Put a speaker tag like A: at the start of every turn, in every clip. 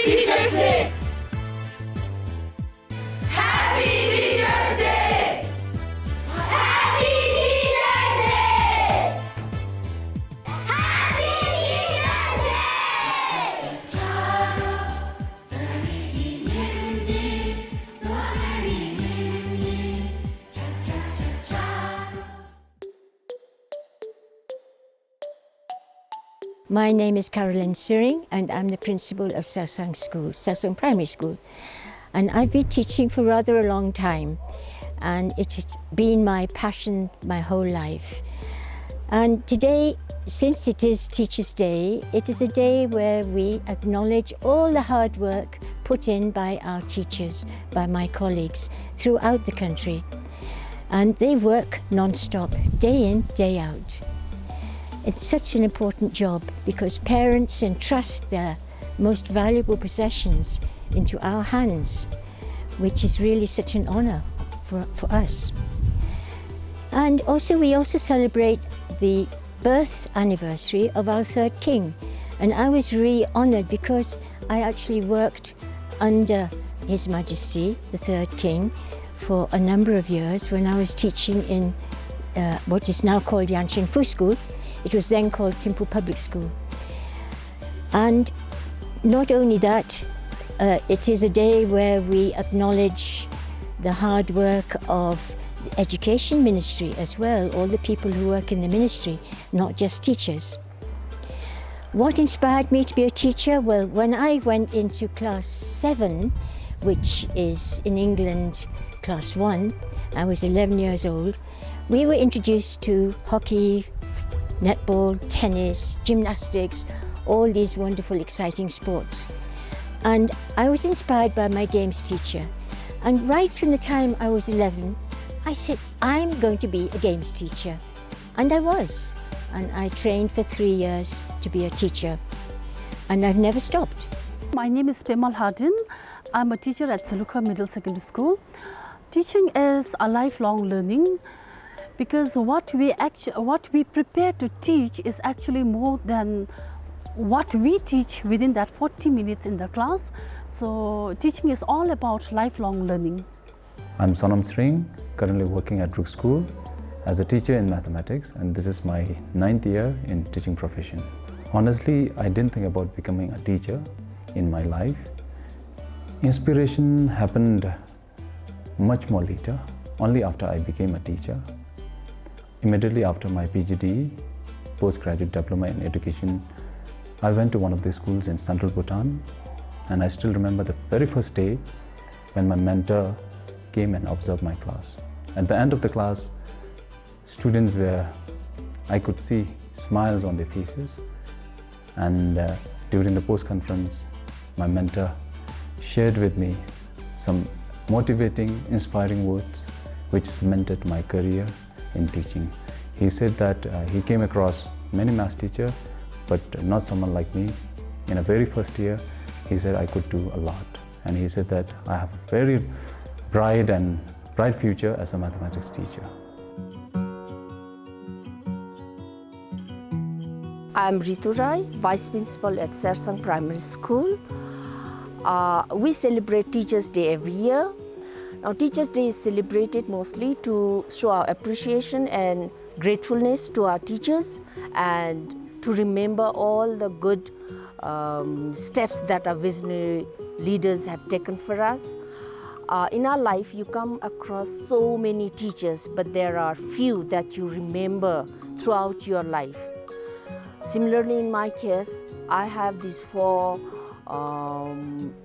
A: Teachers Day! Happy Teachers Day! Happy Teachers Day! Happy Teachers
B: My name is Carolyn Siring and I'm the principal of Sarsang School, Sarsang Primary School. And I've been teaching for rather a long time and it has been my passion my whole life. And today, since it is Teachers' Day, it is a day where we acknowledge all the hard work put in by our teachers, by my colleagues throughout the country. And they work non-stop, day in, day out. It's such an important job because parents entrust their most valuable possessions into our hands, which is really such an honor for us. And also we also celebrate the birth anniversary of our third king. And I was really honored because I actually worked under His Majesty, the third king, for a number of years when I was teaching in what is now called Yanshin Fu School. It was then called Thimphu Public School. And not only that, it is a day where we acknowledge the hard work of the education ministry as well, all the people who work in the ministry, not just teachers. What inspired me to be a teacher? Well, when I went into class 7, which is in England class 1, I was 11 years old, we were introduced to hockey, netball, tennis, gymnastics, all these wonderful, exciting sports. And I was inspired by my games teacher. And right from the time I was 11, I said, I'm going to be a games teacher. And I was. And I trained for 3 years to be a teacher. And I've never stopped.
C: My name is Pemal Hardin. I'm a teacher at Saluka Middle Secondary School. Teaching is a lifelong learning, because what we prepare to teach is actually more than what we teach within that 40 minutes in the class. So teaching is all about lifelong learning.
D: I'm Sonam Sring, currently working at Brook School as a teacher in mathematics, and this is my 9th year in teaching profession. Honestly, I didn't think about becoming a teacher in my life. Inspiration happened much more later, only after I became a teacher. Immediately after my PGDE, postgraduate diploma in education, I went to one of the schools in central Bhutan, and I still remember the very first day when my mentor came and observed my class. At the end of the class, students I could see smiles on their faces, and during the post-conference, my mentor shared with me some motivating, inspiring words which cemented my career in teaching. He said that he came across many maths teachers, but not someone like me. In the very first year, he said I could do a lot. And he said that I have a very bright future as a mathematics teacher.
E: I'm Ritu Rai, Vice Principal at Sarsang Primary School. We celebrate Teachers' Day every year. Now, Teachers' Day is celebrated mostly to show our appreciation and gratefulness to our teachers and to remember all the good steps that our visionary leaders have taken for us. In our life, you come across so many teachers, but there are few that you remember throughout your life. Similarly, in my case, I have these 4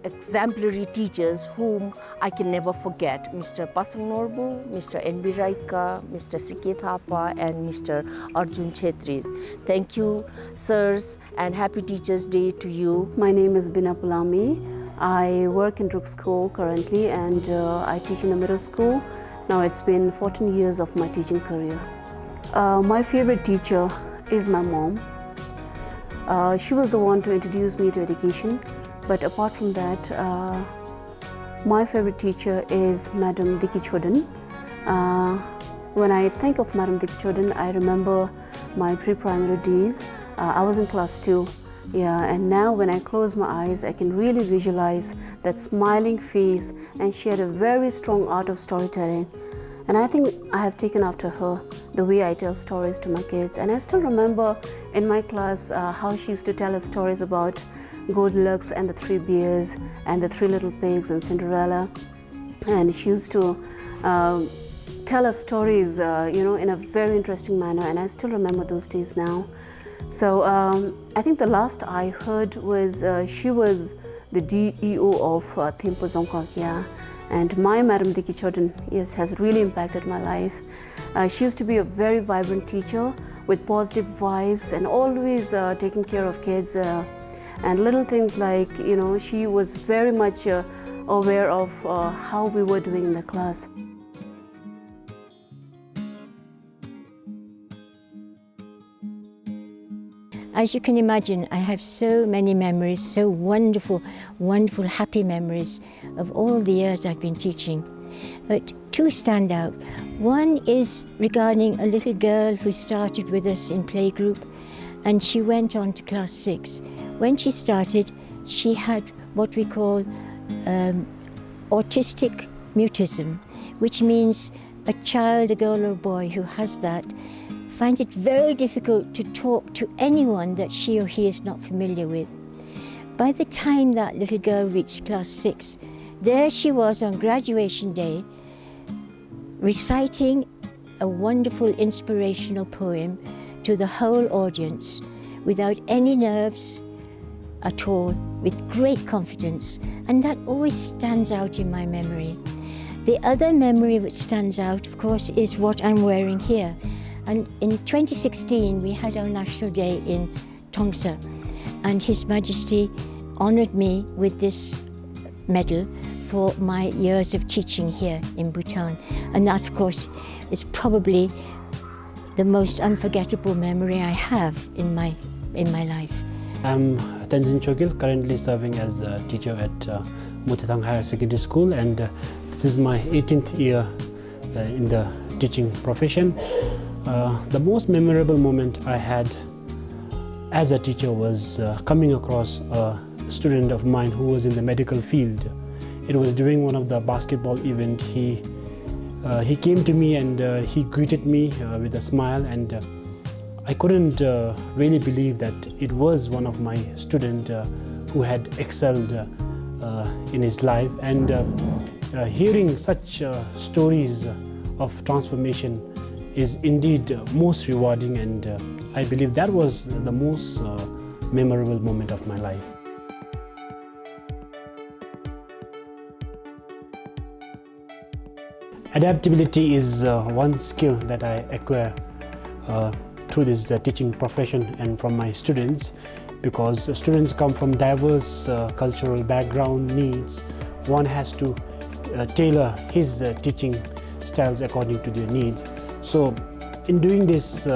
E: exemplary teachers whom I can never forget: Mr. Pasang Norbu, Mr. N.B. Raika, Mr. Sike Thapa, and Mr. Arjun Chetri. Thank you, sirs, and happy Teachers' Day to you.
F: My name is Bina Pulami. I work in Brook School currently, and I teach in a middle school. Now it's been 14 years of my teaching career. My favorite teacher is my mom. She was the one to introduce me to education, but apart from that, my favorite teacher is Madam Diki Chodan. When I think of Madam Diki Chodan, I remember my pre-primary days. I was in class 2, Yeah, and now when I close my eyes, I can really visualize that smiling face, and she had a very strong art of storytelling. And I think I have taken after her the way I tell stories to my kids. And I still remember in my class how she used to tell us stories about Goldilocks and the Three Bears and the Three Little Pigs and Cinderella. And she used to tell us stories, in a very interesting manner. And I still remember those days now. So I think the last I heard was she was the DEO of Thempo Zongkakia. And my Madam Diki Chodan, yes, has really impacted my life. She used to be a very vibrant teacher with positive vibes and always taking care of kids. And little things like, she was very much aware of how we were doing in the class.
B: As you can imagine, I have so many memories, so wonderful, wonderful, happy memories of all the years I've been teaching. But two stand out. One is regarding a little girl who started with us in playgroup, and she went on to class 6. When she started, she had what we call autistic mutism, which means a child, a girl or a boy who has that finds it very difficult to talk to anyone that she or he is not familiar with. By the time that little girl reached class 6, there she was on graduation day, reciting a wonderful inspirational poem to the whole audience without any nerves at all, with great confidence, and that always stands out in my memory. The other memory which stands out, of course, is what I'm wearing here. And in 2016, we had our National Day in Tongsa, and His Majesty honoured me with this medal for my years of teaching here in Bhutan. And that, of course, is probably the most unforgettable memory I have in my life.
G: I'm Tenzin Chogil, currently serving as a teacher at Mutatang Higher Secondary School, and this is my 18th year in the teaching profession. The most memorable moment I had as a teacher was coming across a student of mine who was in the medical field. It was during one of the basketball event. He came to me and he greeted me with a smile, and I couldn't really believe that it was one of my students who had excelled in his life. And hearing such stories of transformation is indeed most rewarding, and I believe that was the most memorable moment of my life. Adaptability is one skill that I acquire through this teaching profession and from my students, because students come from diverse cultural background, needs. One has to tailor his teaching styles according to their needs. So in doing this,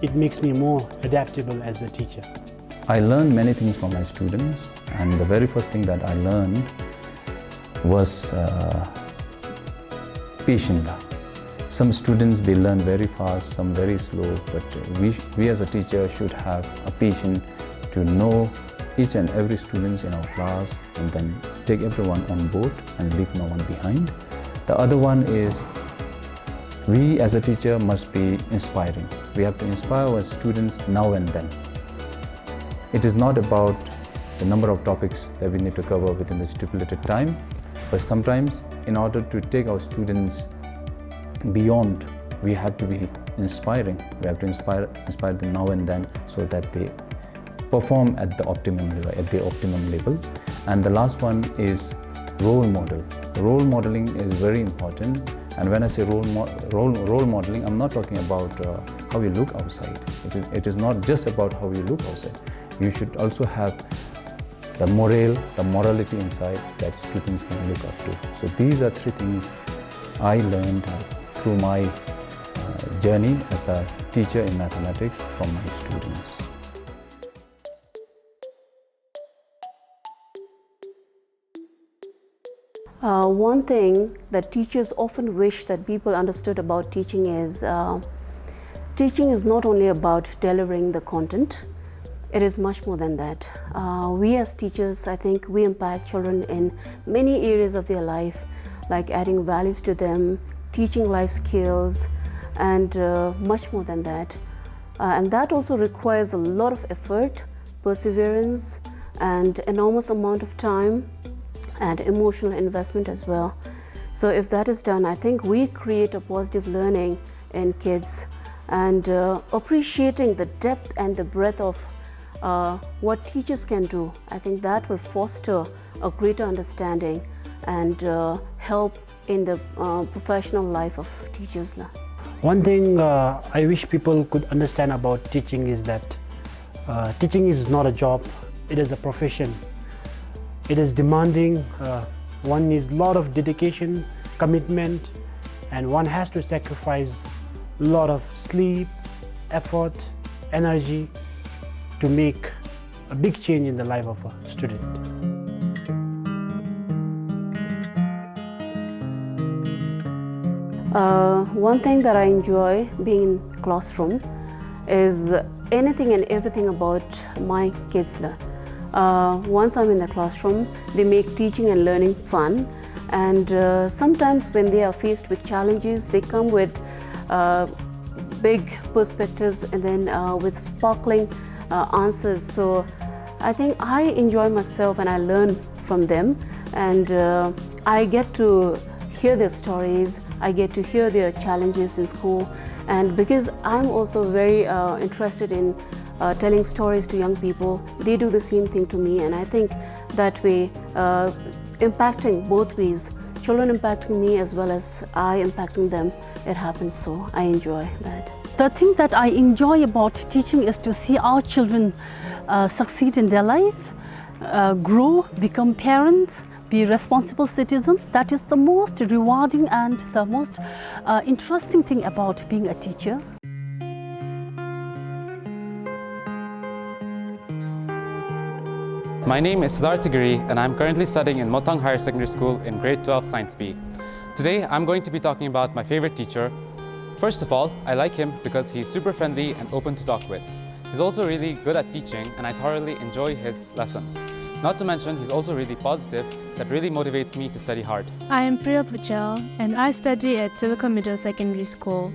G: it makes me more adaptable as a teacher.
D: I learned many things from my students, and the very first thing that I learned was patience. Some students, they learn very fast, some very slow, but we as a teacher should have a patience to know each and every student in our class, and then take everyone on board and leave no one behind. The other one is, we as a teacher must be inspiring. We have to inspire our students now and then. It is not about the number of topics that we need to cover within the stipulated time, but sometimes in order to take our students beyond, we have to be inspiring. We have to inspire them now and then, so that they perform at the optimum level. And the last one is role model. Role modeling is very important. And when I say role modeling, I'm not talking about how you look outside. It is not just about how you look outside. You should also have the morality inside that students can look up to. So these are three things I learned through my journey as a teacher in mathematics from my students.
F: One thing that teachers often wish that people understood about teaching is teaching is not only about delivering the content, It is much more than that. We as teachers, I think we impact children in many areas of their life, like adding values to them, teaching life skills, and much more than that. And that also requires a lot of effort, perseverance, and enormous amount of time and emotional investment as well. So if that is done, I think we create a positive learning in kids, and appreciating the depth and the breadth of what teachers can do. I think that will foster a greater understanding and help in the professional life of teachers.
G: One thing I wish people could understand about teaching is that teaching is not a job, it is a profession. It is demanding, one needs a lot of dedication, commitment, and one has to sacrifice a lot of sleep, effort, energy to make a big change in the life of a student.
F: One thing that I enjoy being in classroom is anything and everything about my kids. Once I'm in the classroom, they make teaching and learning fun, and sometimes when they are faced with challenges, they come with big perspectives and then with sparkling answers. So I think I enjoy myself and I learn from them, and I get to hear their stories, I get to hear their challenges in school, and because I'm also very interested in telling stories to young people, they do the same thing to me, and I think that way impacting both ways, children impacting me as well as I impacting them, it happens, so I enjoy that.
C: The thing that I enjoy about teaching is to see our children succeed in their life, grow, become parents, be responsible citizens. That is the most rewarding and the most interesting thing about being a teacher.
H: My name is Siddharth Giri, and I'm currently studying in Motang Higher Secondary School in grade 12 Science B. Today, I'm going to be talking about my favorite teacher. First of all, I like him because he's super friendly and open to talk with. He's also really good at teaching, and I thoroughly enjoy his lessons. Not to mention, he's also really positive, that really motivates me to study hard.
I: I am Priya Pachal, and I study at Silicon Middle Secondary School.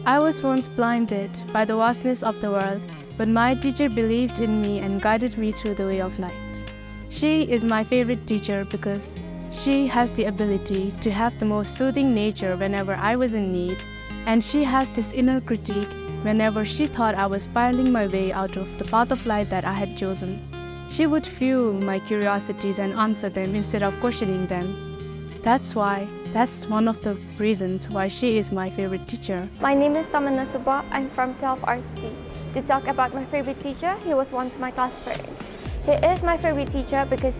I: I was once blinded by the vastness of the world, but my teacher believed in me and guided me through the way of light. She is my favorite teacher because she has the ability to have the most soothing nature whenever I was in need, and she has this inner critique whenever she thought I was spiraling my way out of the path of life that I had chosen. She would fuel my curiosities and answer them instead of questioning them. That's one of the reasons why she is my favorite teacher.
J: My name is Tamana Subha. I'm from 12 RC. To talk about my favorite teacher, he was once my class parent. He is my favorite teacher because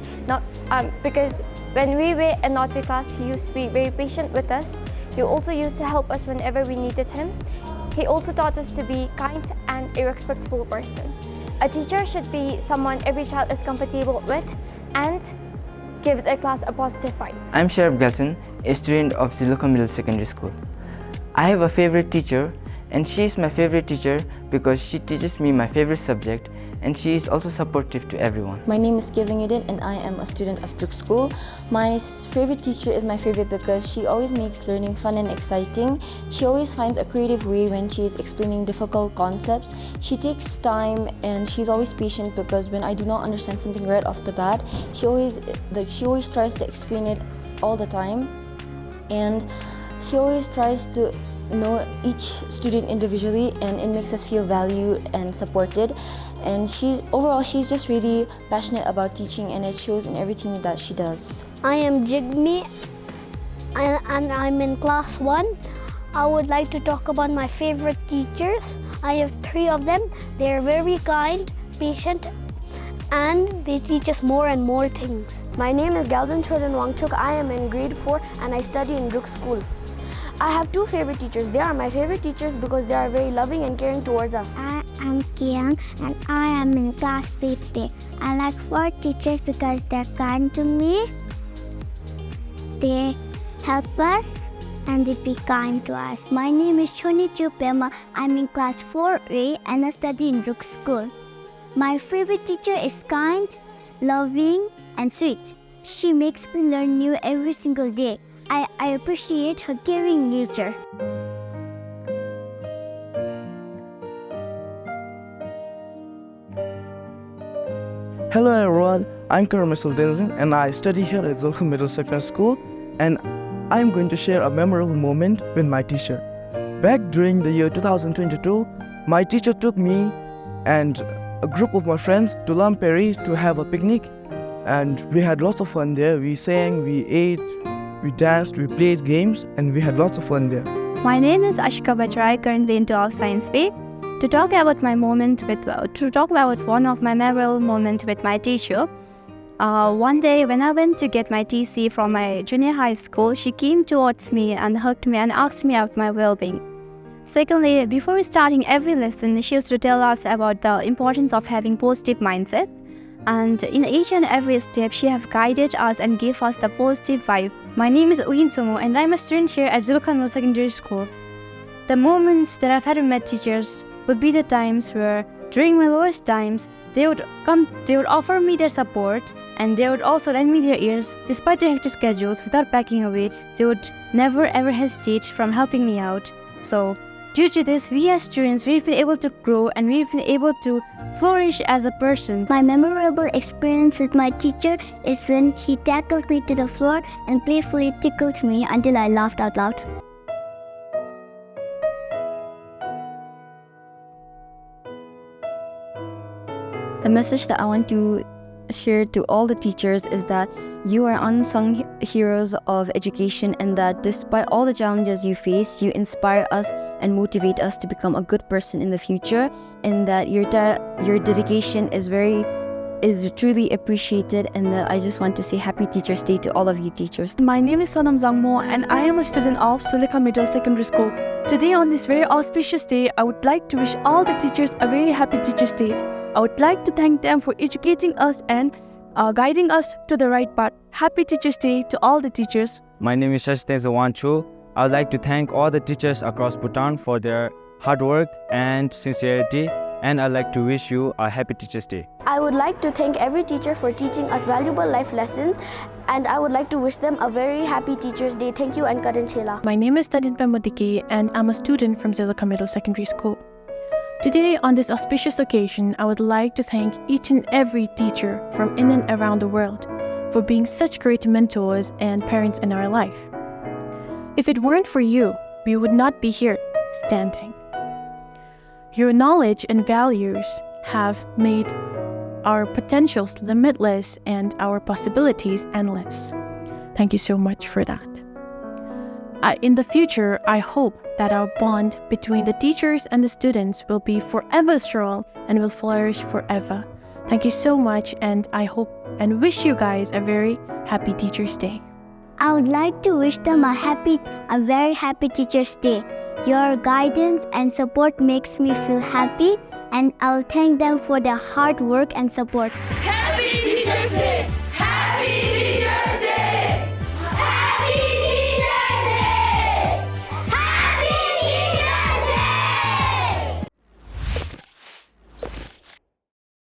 J: when we were in naughty class, he used to be very patient with us. He also used to help us whenever we needed him. He also taught us to be kind and a respectful person. A teacher should be someone every child is compatible with and gives a class a positive vibe.
K: I'm Sharaf Galton, a student of Silicon Middle Secondary School. I have a favorite teacher, and she is my favorite teacher because she teaches me my favorite subject, and she is also supportive to everyone.
L: My name is Kizangudin, and I am a student of Druk School. My favorite teacher is my favorite because she always makes learning fun and exciting. She always finds a creative way when she is explaining difficult concepts. She takes time and she's always patient because when I do not understand something right off the bat, she always tries to explain it all the time, and she always tries to know each student individually, and it makes us feel valued and supported. And she's just really passionate about teaching, and it shows in everything that she does.
M: I am Jigme, and I'm in class 1. I would like to talk about my favorite teachers. I have 3 of them. They are very kind, patient, and they teach us more and more things.
N: My name is Galdan Chodan Wangchuk. I am in grade 4 and I study in Druk School. I have 2 favorite teachers. They are my favorite teachers because they are very loving and caring towards us.
O: I am Kiang, and I am in class PP. I like 4 teachers because they're kind to me, they help us, and they be kind to us.
P: My name is Choni Chupema. I'm in class 4A and I study in Druk School.
O: My favorite teacher is kind, loving, and sweet. She makes me learn new every single day. I appreciate her caring nature.
P: Hello everyone, I'm Karamisal Denzin and I study here at Zulka Middle Secondary School, and I'm going to share a memorable moment with my teacher. Back during the year 2022, my teacher took me and a group of my friends to Lamperi to have a picnic, and we had lots of fun there. We sang, we ate, we danced, we played games, and we had lots of fun there.
Q: My name is Ashika Bajrai, currently in 12 Science B. To talk about one of my memorable moments with my teacher, one day when I went to get my TC from my junior high school, she came towards me and hugged me and asked me about my well-being. Secondly, before starting every lesson, she used to tell us about the importance of having positive mindset. And in each and every step, she have guided us and gave us the positive vibe. My name is Uyin Sumo and I'm a student here at Zulka Middle Secondary School. The moments that I've had with my teachers would be the times where, during my lowest times, they would offer me their support, and they would also lend me their ears. Despite their hectic schedules, without backing away, they would never ever hesitate from helping me out. So, due to this, we as students, we've been able to grow and we've been able to flourish as a person.
O: My memorable experience with my teacher is when he tackled me to the floor and playfully tickled me until I laughed out loud.
L: The message that I want to share to all the teachers is that you are unsung heroes of education, and that despite all the challenges you face, you inspire us and motivate us to become a good person in the future, and that your dedication is truly appreciated, and that I just want to say Happy Teachers Day to all of you teachers.
R: My name is Sonam Zangmo and I am a student of Zulka Middle Secondary School. Today on this very auspicious day, I would like to wish all the teachers a very Happy Teachers Day. I would like to thank them for educating us and guiding us to the right path. Happy Teachers Day to all the teachers.
S: My name is Shashten Zawanchu. I would like to thank all the teachers across Bhutan for their hard work and sincerity, and I'd like to wish you a Happy Teachers Day.
N: I would like to thank every teacher for teaching us valuable life lessons, and I would like to wish them a very Happy Teachers Day. Thank you and Karan Chela.
I: My name is Tadin Pemodiki and I'm a student from Zulka Middle Secondary School. Today, on this auspicious occasion, I would like to thank each and every teacher from in and around the world for being such great mentors and parents in our life. If it weren't for you, we would not be here standing. Your knowledge and values have made our potentials limitless and our possibilities endless. Thank you so much for that. In the future, I hope that our bond between the teachers and the students will be forever strong and will flourish forever. Thank you so much, and I hope and wish you guys a very Happy Teachers Day.
O: I would like to wish them a very Happy Teachers Day. Your guidance and support makes me feel happy, and I'll thank them for their hard work and support.
A: Happy Teachers Day!